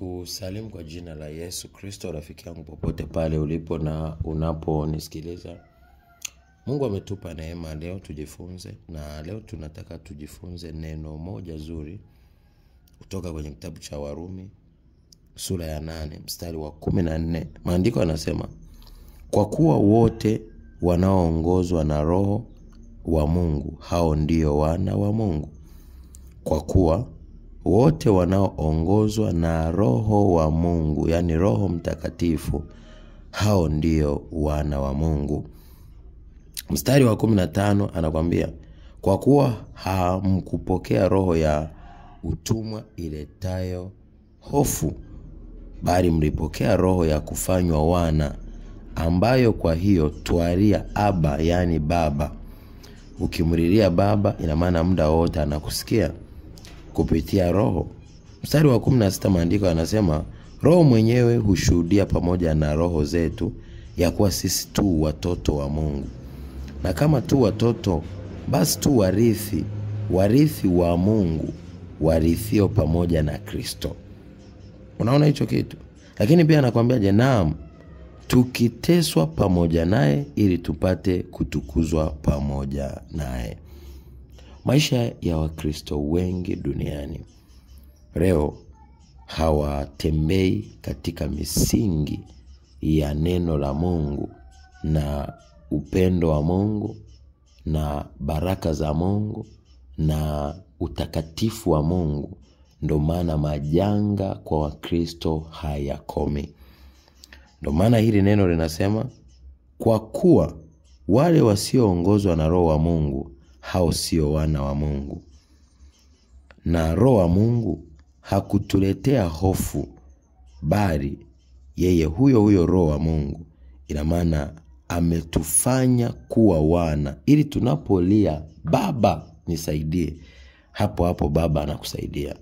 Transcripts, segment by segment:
Ninakusalimu kwa jina la Yesu Kristo, rafiki yangu popote pale ulipo na unaponisikiliza. Mungu ametupa neema leo tujifunze, na leo tunataka tujifunze neno moja zuri kutoka kwenye kitabu cha Warumi sura ya 8 mstari wa 14. Maandiko yanasema, kwa kuwa wote wanaoongozwa na Roho wa Mungu hao ndio wana wa Mungu. Kwa kuwa wote wanaoongozwa na Roho wa Mungu, yani Roho Mtakatifu, hao ndio wana wa Mungu. Mstari wa 15 anakuambia, kwa kuwa hamkupokea roho ya utumwa iletayo hofu, bali mlipokea roho ya kufanywa wana, ambayo kwa hiyo twalia Aba, yani Baba. Ukimlilia Baba, ina maana muda wote anakusikia kupitia Roho. Mstari wa 16 maandiko yanasema, Roho mwenyewe hushuhudia pamoja na roho zetu ya kuwa sisi tu watoto wa Mungu. Na kama tu watoto, basi tu warithi wa Mungu, warithio pamoja na Kristo. Unaona hicho kitu? Lakini pia anakuambia, naam, tukiteswa pamoja naye ili tupate kutukuzwa pamoja naye. Maisha ya Wakristo wengi duniani leo hawatembei katika misingi ya neno la Mungu na upendo wa Mungu na baraka za Mungu na utakatifu wa Mungu. Ndio maana majanga kwa Wakristo hayakomi. Ndio maana hili neno linasema, kwa kuwa wale wasioongozwa na Roho wa Mungu hao sio wana wa Mungu. Na Roho wa Mungu hakutuletea hofu, bali yeye huyo Roho wa Mungu, ina maana ametufanya kuwa wana, ili tunapolia Baba nisaidie, hapo Baba anakusaidia.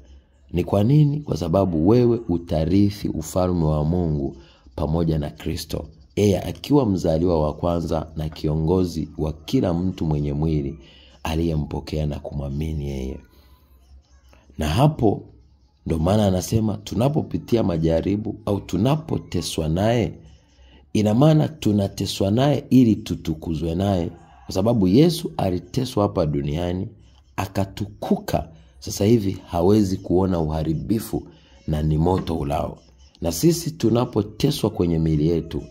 Ni kwa nini? Kwa sababu wewe utarithi ufalme wa Mungu pamoja na Kristo. Yeye akiwa mzaliwa wa kwanza na kiongozi wa kila mtu mwenye mwili aliyempokea na kumwamini yeye. Na hapo ndo maana anasema tunapopitia majaribu au tunapoteswa naye, ina maana tunateswa naye ili tutukuzwe naye. Kwa sababu Yesu aliteswa hapa duniani, akatukuka. Sasa hivi hawezi kuona uharibifu na ni moto ulao. Na sisi tunapoteswa kwenye miili yetu,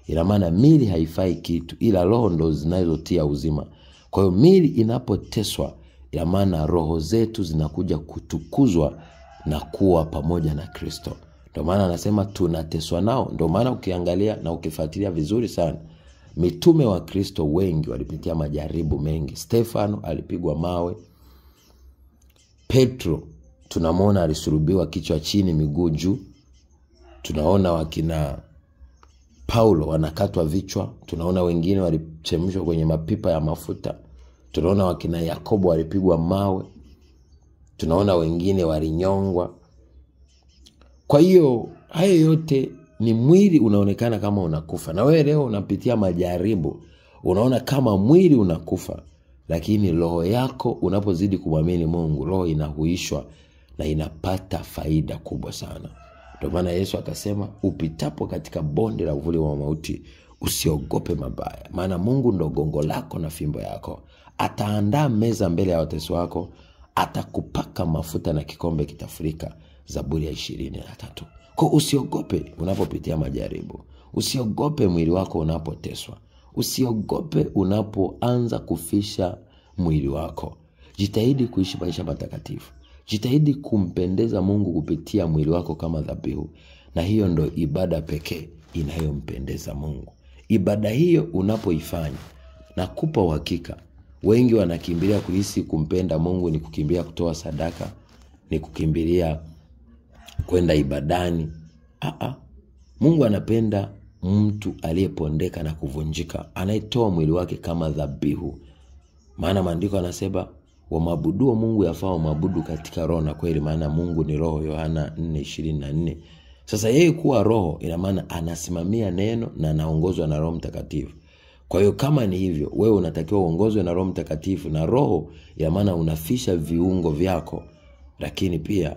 ina maana miili haifai kitu, ila roho ndo zinazotia uzima. Kwa hiyo miili inapoteswa, ina maana roho zetu zinakuja kutukuzwa na kuwa pamoja na Kristo. Ndio maana anasema tunateswa nao. Ndio maana ukiangalia na ukifuatilia vizuri sana, mitume wa Kristo wengi walipitia majaribu mengi. Stefano alipigwa mawe. Petro tunamwona alisulubiwa kichwa chini miguu juu. Tunaona wakina Paulo wanakatwa vichwa. Tunaona wengine walichemshwa kwenye mapipa ya mafuta. Tunaona wakina Yakobo walipigwa mawe. Tunaona wengine walinyongwa. Kwa hiyo hayo yote ni mwili unaonekana kama unakufa. Na wewe leo unapitia majaribu, unaona kama mwili unakufa. Lakini roho yako unapozidi kumwamini Mungu, roho inahuishwa na inapata faida kubwa sana. Ndio maana Yesu akasema, upitapo katika bonde la uvuli wa mauti, usiogope mabaya, maana Mungu ndo gongo lako na fimbo yako. Ataandaa meza mbele ya watesi wako, atakupaka mafuta na kikombe kitafurika. Zaburi ya 23. Kwa usiogope unapopitia majaribu. Usiogope mwili wako unapoteswa. Usiogope unapoanza kufisha mwili wako. Jitahidi kuishi maisha matakatifu. Jitahidi kumpendeza Mungu kupitia mwili wako kama dhabihu. Na hiyo ndo ibada pekee inayompendeza Mungu. Ibada hiyo unapoifanya, nakupa uhakika, wengi wanakimbilia kuhisi kumpenda Mungu ni kukimbilia kutoa sadaka, ni kukimbilia kwenda ibadani. Mungu anapenda mtu aliyepondeka na kuvunjika, anayetoa mwili wake kama dhabihu. Maana maandiko yanasema, wamwabuduo Mungu yafaa wamwabudu katika roho na kweli, maana Mungu ni roho, Yohana 4:24. Sasa yeye kuwa roho, ina maana anasimamia neno na anaongozwa na Roho Mtakatifu. Kwa hiyo kama ni hivyo, wewe unatakiwa uongozwe na Roho Mtakatifu, na roho ina maana unafisha viungo vyako, lakini pia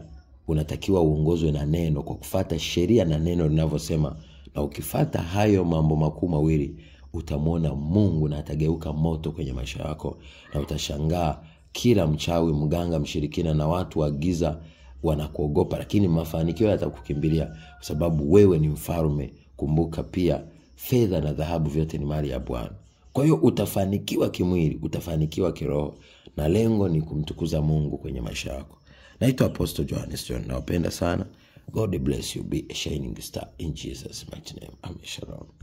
unatakiwa uongozwe na neno, kwa kufuata sheria na neno linavyosema. Na ukifuata hayo mambo makuu mawili, utamwona Mungu na atageuka moto kwenye maisha yako, na utashangaa kila mchawi, mganga, mshirikina na watu wa giza wanakuogopa, lakini mafanikio yatakukimbilia kwa sababu wewe ni mfalme. Kumbuka pia fedha na dhahabu vyote ni mali ya Bwana. Kwa hiyo utafanikiwa kimwili, utafanikiwa kiroho, na lengo ni kumtukuza Mungu kwenye maisha yako. Naitwa Apostle Johannes John. Nawapenda sana. God bless you. Be a shining star in Jesus' mighty name. Amen. Shalom.